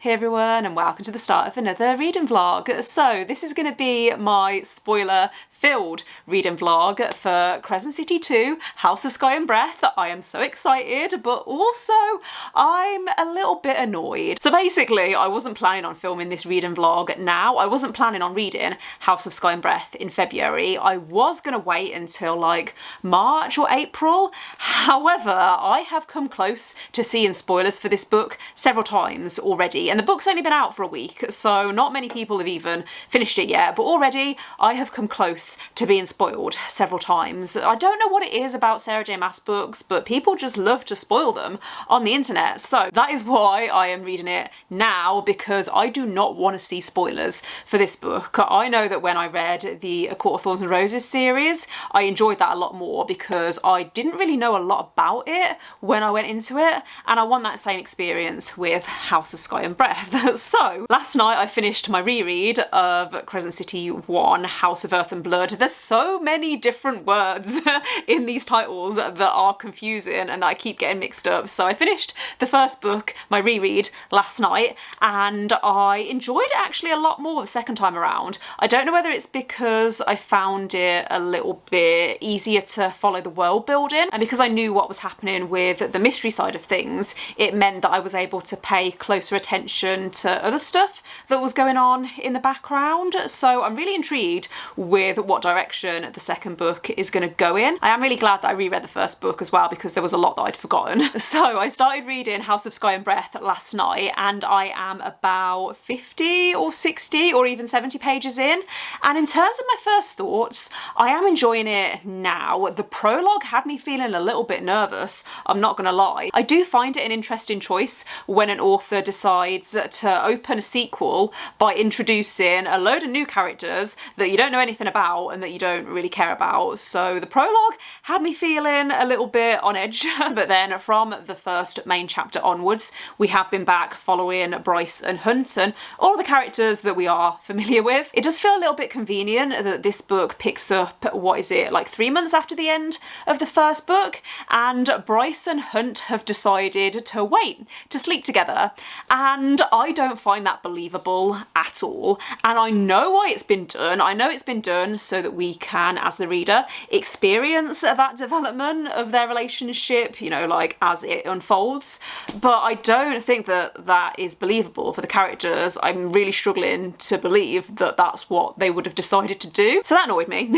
Hey everyone, and welcome to the start of another reading vlog. So this is going to be my spoiler-filled reading vlog for Crescent City 2, House of Sky and Breath. I am so excited, but also I'm a little bit annoyed. So basically, I wasn't planning on filming this reading vlog now. I wasn't planning on reading House of Sky and Breath in February. I was going to wait until like March or April. However, I have come close to seeing spoilers for this book several times already. And the book's only been out for a week, so not many people have even finished it yet, but already I have come close to being spoiled several times. I don't know what it is about Sarah J Maas books, but people just love to spoil them on the internet. So that is why I am reading it now, because I do not want to see spoilers for this book. I know that when I read the A Court of Thorns and Roses series, I enjoyed that a lot more because I didn't really know a lot about it when I went into it, and I want that same experience with House of Sky and Breath. So last night I finished my reread of Crescent City 1, House of Earth and Blood. There's so many different words in these titles that are confusing and that I keep getting mixed up. So I finished the first book, my reread, last night, and I enjoyed it actually a lot more the second time around. I don't know whether it's because I found it a little bit easier to follow the world building, and because I knew what was happening with the mystery side of things, it meant that I was able to pay closer attention to other stuff that was going on in the background. So I'm really intrigued with what direction the second book is going to go in. I am really glad that I reread the first book as well, because there was a lot that I'd forgotten. So I started reading House of Sky and Breath last night, and I am about 50 or 60 or even 70 pages in. And in terms of my first thoughts, I am enjoying it now. The prologue had me feeling a little bit nervous, I'm not gonna lie. I do find it an interesting choice when an author decides to open a sequel by introducing a load of new characters that you don't know anything about and that you don't really care about. So the prologue had me feeling a little bit on edge, but then from the first main chapter onwards, we have been back following Bryce and Hunt and all the characters that we are familiar with. It does feel a little bit convenient that this book picks up, what is it, like 3 months after the end of the first book, and Bryce and Hunt have decided to wait to sleep together, and I don't find that believable at all. And I know why it's been done. I know it's been done so that we can, as the reader, experience that development of their relationship, you know, like as it unfolds. But I don't think that that is believable for the characters. I'm really struggling to believe that that's what they would have decided to do. So that annoyed me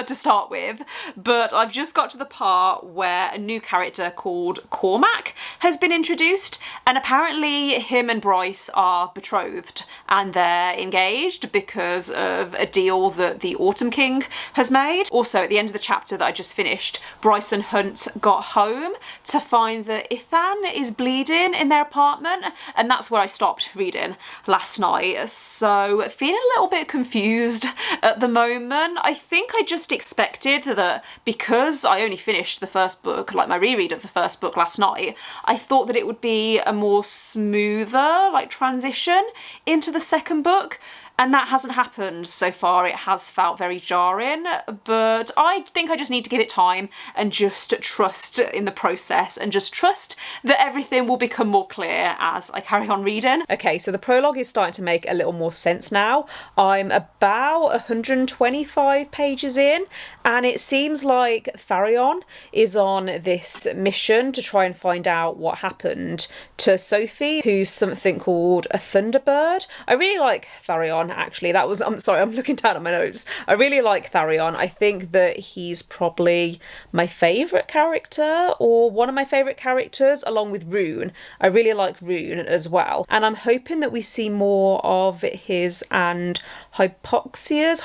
to start with. But I've just got to the part where a new character called Cormac has been introduced, and apparently him and Bryce are betrothed and they're engaged because of a deal that the Autumn King has made. Also, at the end of the chapter that I just finished, Bryce and Hunt got home to find that Ethan is bleeding in their apartment, and that's where I stopped reading last night. So feeling a little bit confused at the moment. I think I just expected that because I only finished the first book, like my reread of the first book last night, I thought that it would be a more smoother like transition into the second book, and that hasn't happened so far. It has felt very jarring, but I think I just need to give it time and just trust in the process and just trust that everything will become more clear as I carry on reading. Okay, so the prologue is starting to make a little more sense now. I'm about 125 pages in, and it seems like Tharion is on this mission to try and find out what happened to Sophie, who's something called a Thunderbird. I really like Tharion, actually. I'm sorry, I'm looking down at my notes. I really like Tharion. I think that he's probably my favourite character, or one of my favourite characters, along with Rune. I really like Rune as well. And I'm hoping that we see more of his and Hypaxia's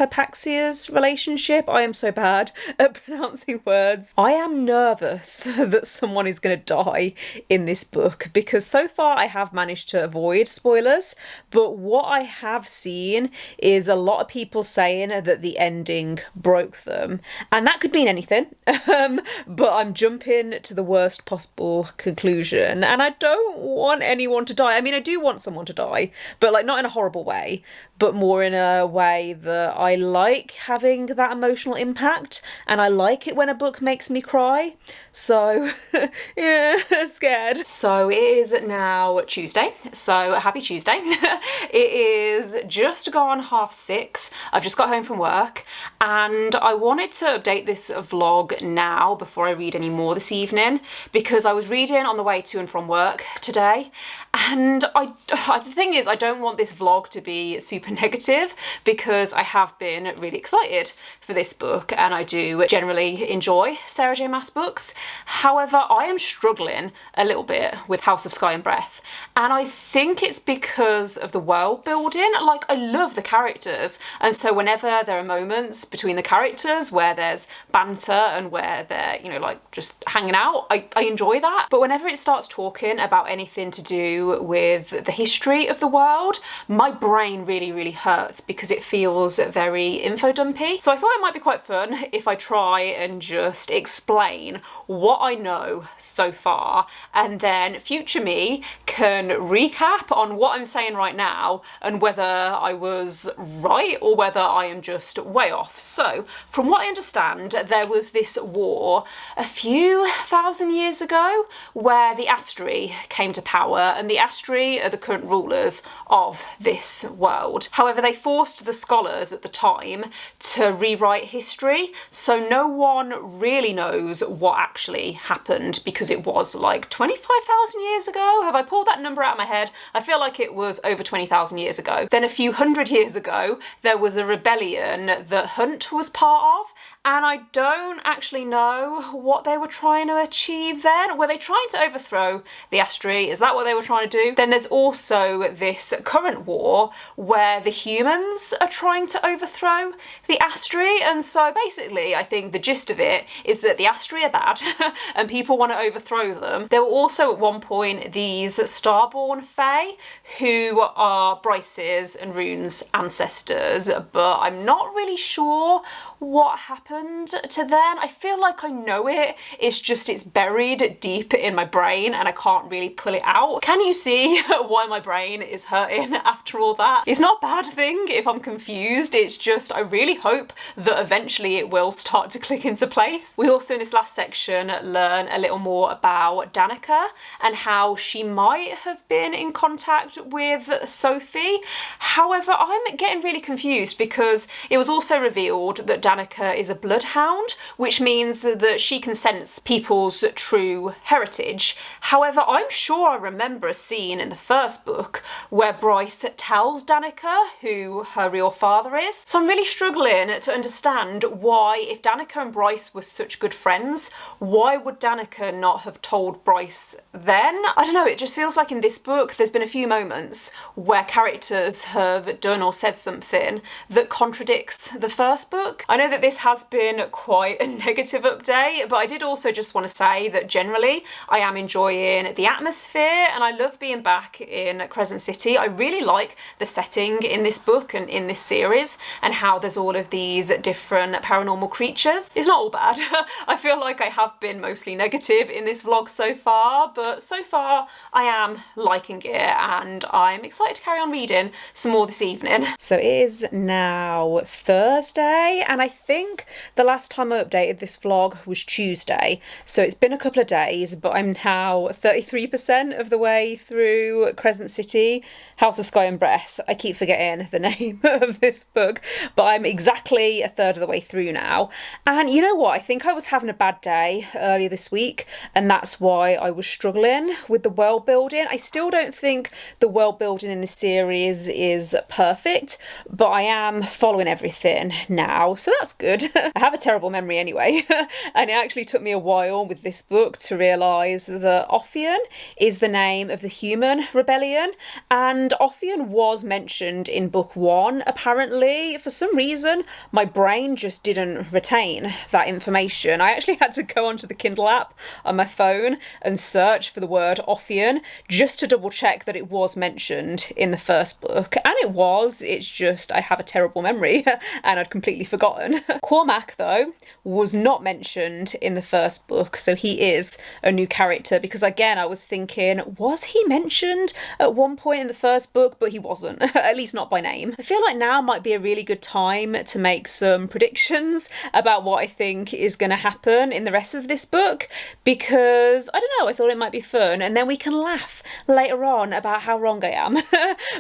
relationship. I am so bad at pronouncing words. I am nervous that someone is going to die in this book, because so far I have managed to avoid spoilers, but what I have seen seen is a lot of people saying that the ending broke them. And that could mean anything. But I'm jumping to the worst possible conclusion. And I don't want anyone to die. I mean, I do want someone to die, but like not in a horrible way, but more in a way that I like having that emotional impact. And I like it when a book makes me cry. So, yeah, scared. So it is now Tuesday. So happy Tuesday. It is just gone 6:30. I've just got home from work and I wanted to update this vlog now before I read any more this evening, because I was reading on the way to and from work today, and the thing is, I don't want this vlog to be super negative, because I have been really excited for this book and I do generally enjoy Sarah J Maas books. However, I am struggling a little bit with House of Sky and Breath, and I think it's because of the world building. Like, I love the characters, and so whenever there are moments between the characters where there's banter and where they're, you know, like just hanging out, I enjoy that. But whenever it starts talking about anything to do with the history of the world, my brain really hurts because it feels very info dumpy. So I thought it might be quite fun if I try and just explain what I know so far, and then future me can recap on what I'm saying right now and whether I was right or whether I am just way off. So from what I understand, there was this war a few thousand years ago where the Astri came to power, and the Astri are the current rulers of this world. However, they forced the scholars at the time to rewrite history, so no one really knows what actually happened, because it was like 25,000 years ago. Have I pulled that number out of my head? I feel like it was over 20,000 years ago. Then a few hundred years ago, there was a rebellion that Hunt was part of, and I don't actually know what they were trying to achieve then. Were they trying to overthrow the Astri? Is that what they were trying to do? Then there's also this current war where the humans are trying to overthrow the Astri, and so basically I think the gist of it is that the Astri are bad and people want to overthrow them. There were also at one point these starborn fae who are Bryce's and Rune's ancestors, but I'm not really sure what happened to them. I feel like I know it, it's just it's buried deep in my brain and I can't really pull it out. Can you see why my brain is hurting after all that? It's not a bad thing if I'm confused, it's just I really hope that eventually it will start to click into place. We also in this last section learn a little more about Danica and how she might have been in contact with Sophie. However, I'm getting really confused because it was also revealed that Danica is a bloodhound, which means that she can sense people's true heritage. However, I'm sure I remember a scene in the first book where Bryce tells Danica who her real father is. So I'm really struggling to understand why, if Danica and Bryce were such good friends, why would Danica not have told Bryce then? I don't know, it just feels like in this book there's been a few moments where characters have done or said something that contradicts the first book. I know that this has been quite a negative update, but I did also just want to say that generally I am enjoying the atmosphere and I love being back in Crescent City. I really like the setting in this book and in this series and how there's all of these different paranormal creatures. It's not all bad. I feel like I have been mostly negative in this vlog so far, but so far I am liking it and I'm excited to carry on reading some more this evening. So it is now Thursday and I think the last time I updated this vlog was Tuesday, so it's been a couple of days, but I'm now 33% of the way through Crescent City, House of Sky and Breath. I keep forgetting the name of this book, but I'm exactly a third of the way through now. And you know what? I think I was having a bad day earlier this week, and that's why I was struggling with the world building. I still don't think the world building in this series is perfect, but I am following everything now, so that's good. I have a terrible memory anyway, and it actually took me a while with this book to realise that Ophion is the name of the human rebellion, and Ophion was mentioned in book 1. Apparently, for some reason, my brain just didn't retain that information. I actually had to go onto the Kindle app on my phone and search for the word Ophion just to double check that it was mentioned in the first book, and it was. It's just I have a terrible memory and I'd completely forgotten. Cormac, though, was not mentioned in the first book, so he is a new character, because again I was thinking, was he mentioned at one point in the first book? But he wasn't, at least not by name. I feel like now might be a really good time to make some predictions about what I think is going to happen in the rest of this book, because I don't know, I thought it might be fun, and then we can laugh later on about how wrong I am.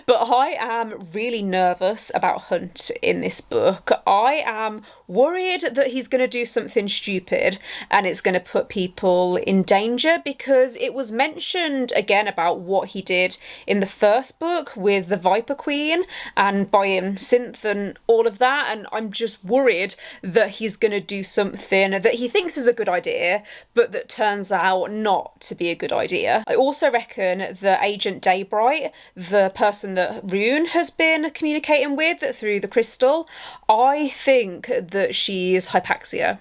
But I am really nervous about Hunt in this book. I am worried that he's going to do something stupid and it's going to put people in danger, because it was mentioned again about what he did in the first book with the Viper Queen and buying synth and all of that, and I'm just worried that he's going to do something that he thinks is a good idea but that turns out not to be a good idea. I also reckon that Agent Daybright, the person that Rune has been communicating with through the crystal, I think that she's Hypaxia.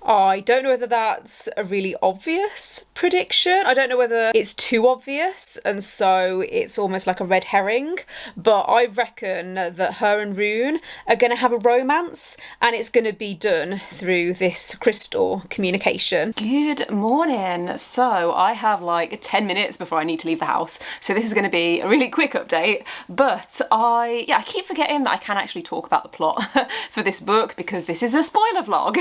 I don't know whether that's a really obvious prediction. I don't know whether it's too obvious and so it's almost like a red herring, but I reckon that her and Rune are going to have a romance, and it's going to be done through this crystal communication. Good morning. So I have like 10 minutes before I need to leave the house, so this is going to be a really quick update, but I keep forgetting that I can actually talk about the plot for this book because this is a spoiler vlog.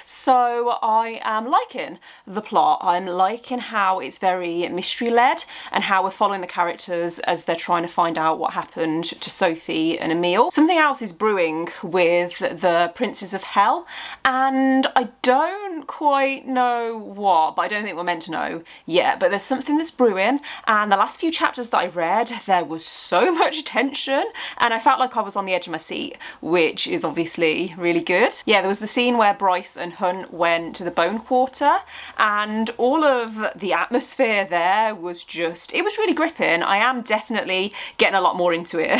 So I am liking the plot. I'm liking how it's very mystery-led and how we're following the characters as they're trying to find out what happened to Sophie and Emil. Something else is brewing with the Princes of Hell, and I don't quite know what, but I don't think we're meant to know yet, but there's something that's brewing, and the last few chapters that I read, there was so much tension, and I felt like I was on the edge of my seat, which is obviously really good. Yeah, there was the scene where Bryce and Hunt went to the Bone Quarter, and all of the atmosphere there was just, it was really gripping. I am definitely getting a lot more into it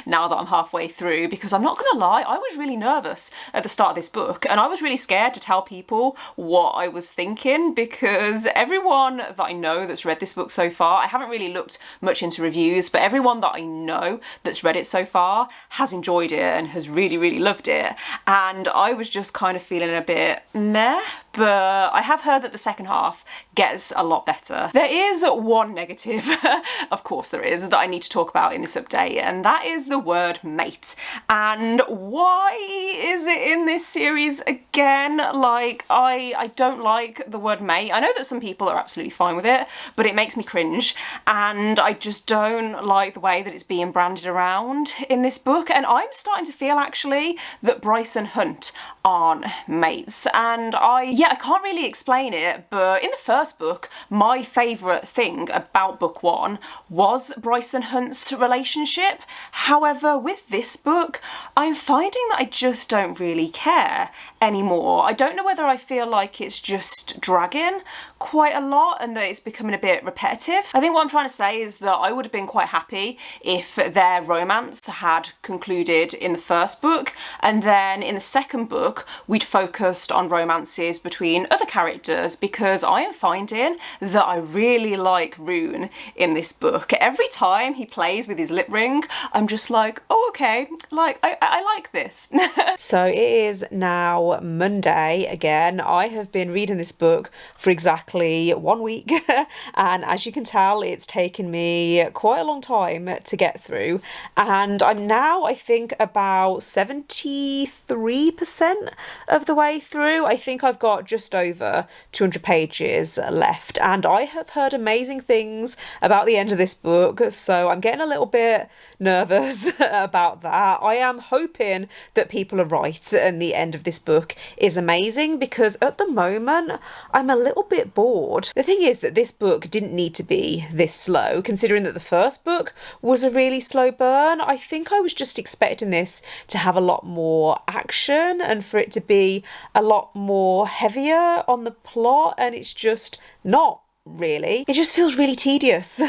now that I'm halfway through, because I'm not gonna lie, I was really nervous at the start of this book, and I was really scared to tell people what I was thinking, because everyone that I know that's read this book so far, I haven't really looked much into reviews, but everyone that I know that's read it so far has enjoyed it and has really, really loved it, and I was just kind of feeling a bit meh, but I have heard that the second half gets a lot better. There is one negative, of course there is, that I need to talk about in this update, and that is the word mate. And why is it in this series again? Like, I don't like the word mate. I know that some people are absolutely fine with it, but it makes me cringe, and I just don't like the way that it's being branded around in this book, and I'm starting to feel actually that Bryce and Hunt aren't mates, and I can't really explain it, but in the first book, my favourite thing about book 1 was Bryce and Hunt's relationship. However, with this book, I'm finding that I just don't really care anymore. I don't know whether I feel like it's just dragging quite a lot and that it's becoming a bit repetitive. I think what I'm trying to say is that I would have been quite happy if their romance had concluded in the first book, and then in the second book we'd focused on romances between other characters, because I am finding that I really like Rune in this book. Every time he plays with his lip ring, I'm just like, oh okay, like I like this. So it is now Monday again. I have been reading this book for exactly 1 week and as you can tell it's taken me quite a long time to get through, and I'm now I think about 73% of the way through. I think I've got got just over 200 pages left, and I have heard amazing things about the end of this book, so I'm getting a little bit nervous about that. I am hoping that people are right and the end of this book is amazing, because at the moment I'm a little bit bored. The thing is that this book didn't need to be this slow, considering that the first book was a really slow burn. I think I was just expecting this to have a lot more action and for it to be a lot more heavier on the plot, and it's just not. Really, it just feels really tedious.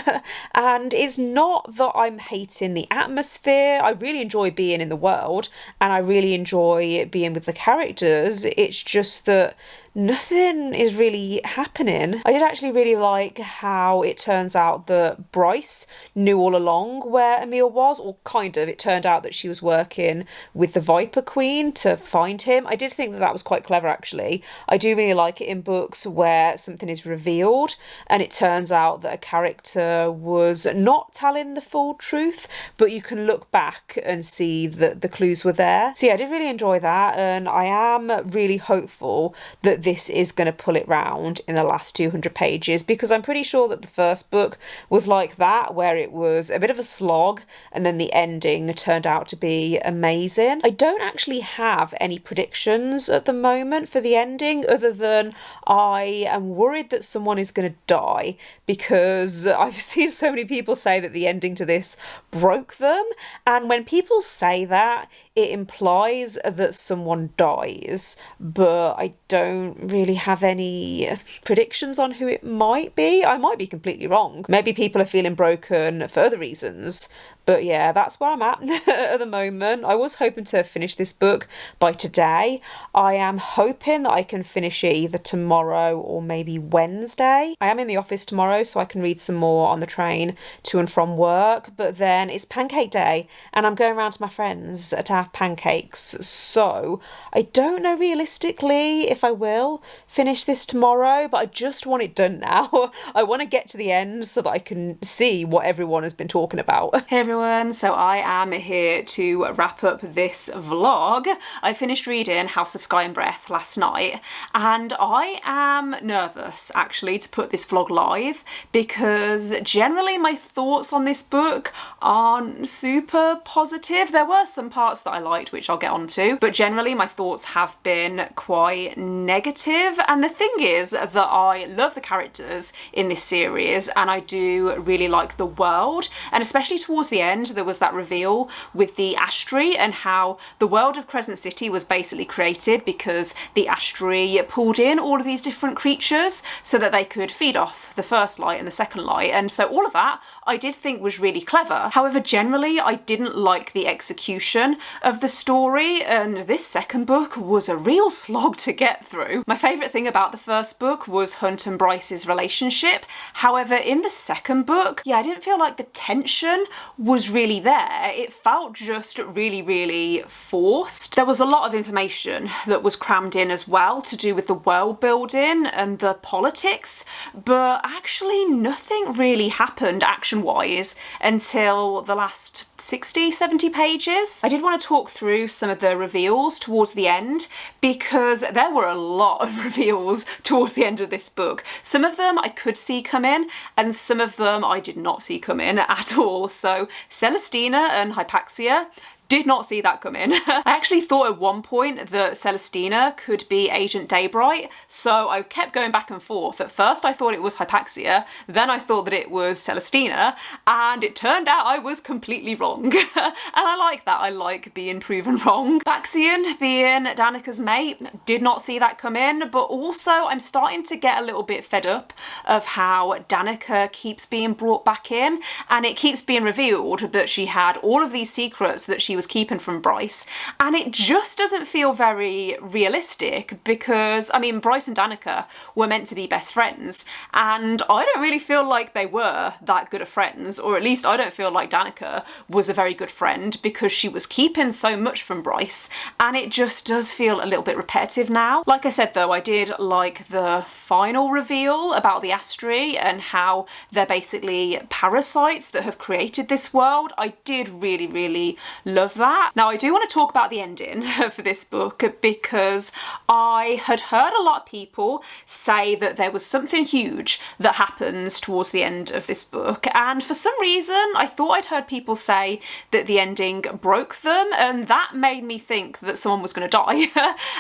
And it's not that I'm hating the atmosphere. I really enjoy being in the world and I really enjoy being with the characters. It's just that nothing is really happening. I did actually really like how it turns out that Bryce knew all along where Emil was, or kind of. It turned out that she was working with the Viper Queen to find him. I did think that that was quite clever, actually. I do really like it in books where something is revealed and it turns out that a character was not telling the full truth, but you can look back and see that the clues were there. So yeah, I did really enjoy that, and I am really hopeful that this is going to pull it round in the last 200 pages, because I'm pretty sure that the first book was like that, where it was a bit of a slog and then the ending turned out to be amazing. I don't actually have any predictions at the moment for the ending, other than I am worried that someone is going to die, because I've seen so many people say that the ending to this broke them, and when people say that, it implies that someone dies, but I don't really have any predictions on who it might be. I might be completely wrong. Maybe people are feeling broken for other reasons. But yeah, that's where I'm at at the moment. I was hoping to finish this book by today. I am hoping that I can finish it either tomorrow or maybe Wednesday. I am in the office tomorrow, so I can read some more on the train to and from work. But then it's pancake day and I'm going around to my friends to have pancakes. So I don't know realistically if I will finish this tomorrow, but I just want it done now. I want to get to the end so that I can see what everyone has been talking about. Hey everyone, so I am here to wrap up this vlog. I finished reading House of Sky and Breath last night, and I am nervous actually to put this vlog live, because generally my thoughts on this book aren't super positive. There were some parts that I liked, which I'll get onto, but generally my thoughts have been quite negative. And the thing is that I love the characters in this series and I do really like the world, and especially towards the end there was that reveal with the Astri and how the world of Crescent City was basically created because the Astri pulled in all of these different creatures so that they could feed off the first light and the second light, and so all of that I did think was really clever. However, generally I didn't like the execution of the story, and this second book was a real slog to get through. My favourite thing about the first book was Hunt and Bryce's relationship. However, in the second book, yeah, I didn't feel like the tension was really there. It felt just really forced. There was a lot of information that was crammed in as well to do with the world building and the politics, but actually nothing really happened action-wise until the last 60-70 pages. I did want to talk through some of the reveals towards the end, because there were a lot of reveals towards the end of this book. Some of them I could see come in and some of them I did not see come in at all. So Celestina and Hypaxia, did not see that come in. I actually thought at one point that Celestina could be Agent Daybright, so I kept going back and forth. At first I thought it was Hypaxia, then I thought that it was Celestina, and it turned out I was completely wrong. And I like that, I like being proven wrong. Baxian being Danica's mate, did not see that come in, but also I'm starting to get a little bit fed up of how Danica keeps being brought back in, and it keeps being revealed that she had all of these secrets that she was keeping from Bryce, and it just doesn't feel very realistic, because I mean Bryce and Danica were meant to be best friends and I don't really feel like they were that good of friends, or at least I don't feel like Danica was a very good friend, because she was keeping so much from Bryce, and it just does feel a little bit repetitive now. Like I said though, I did like the final reveal about the Astri and how they're basically parasites that have created this world. I did really love love that. Now, I do want to talk about the ending for this book because I had heard a lot of people say that there was something huge that happens towards the end of this book, and for some reason I thought I'd heard people say that the ending broke them, and that made me think that someone was going to die.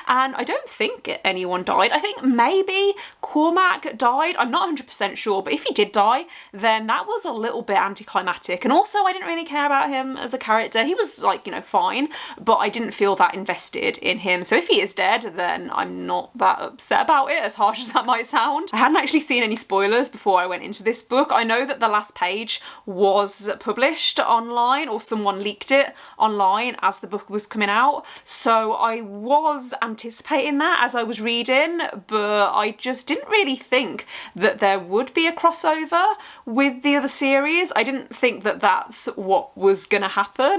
And I don't think anyone died. I think maybe Cormac died. I'm not 100% sure, but if he did die, then that was a little bit anticlimactic. And also, I didn't really care about him as a character. He was, like, you know, fine, but I didn't feel that invested in him. So if he is dead, then I'm not that upset about it, as harsh as that might sound. I hadn't actually seen any spoilers before I went into this book. I know that the last page was published online, or someone leaked it online as the book was coming out, so I was anticipating that as I was reading, but I just didn't really think that there would be a crossover with the other series. I didn't think that that's what was gonna happen,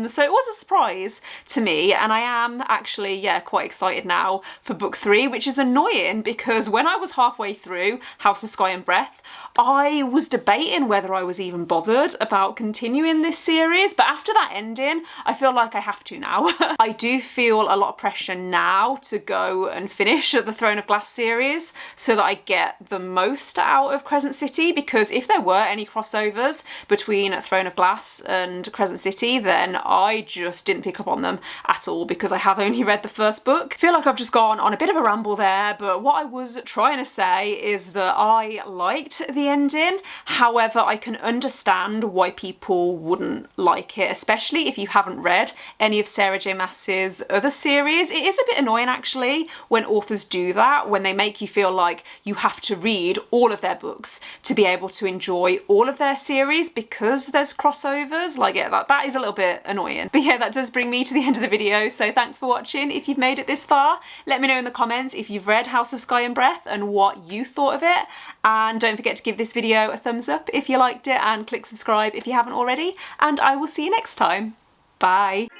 so it was a surprise to me, and I am actually, yeah, quite excited now for book 3, which is annoying because when I was halfway through House of Sky and Breath, I was debating whether I was even bothered about continuing this series, but after that ending, I feel like I have to now. I do feel a lot of pressure now to go and finish the Throne of Glass series so that I get the most out of Crescent City, because if there were any crossovers between Throne of Glass and Crescent City, then I just didn't pick up on them at all because I have only read the first book. I feel like I've just gone on a bit of a ramble there, but what I was trying to say is that I liked the ending. However, I can understand why people wouldn't like it, especially if you haven't read any of Sarah J Maas's other series. It is a bit annoying actually when authors do that, when they make you feel like you have to read all of their books to be able to enjoy all of their series because there's crossovers. Like, yeah, that is a little bit annoying. But yeah, that does bring me to the end of the video, so thanks for watching. If you've made it this far, let me know in the comments if you've read House of Sky and Breath and what you thought of it, and don't forget to give this video a thumbs up if you liked it and click subscribe if you haven't already, and I will see you next time. Bye!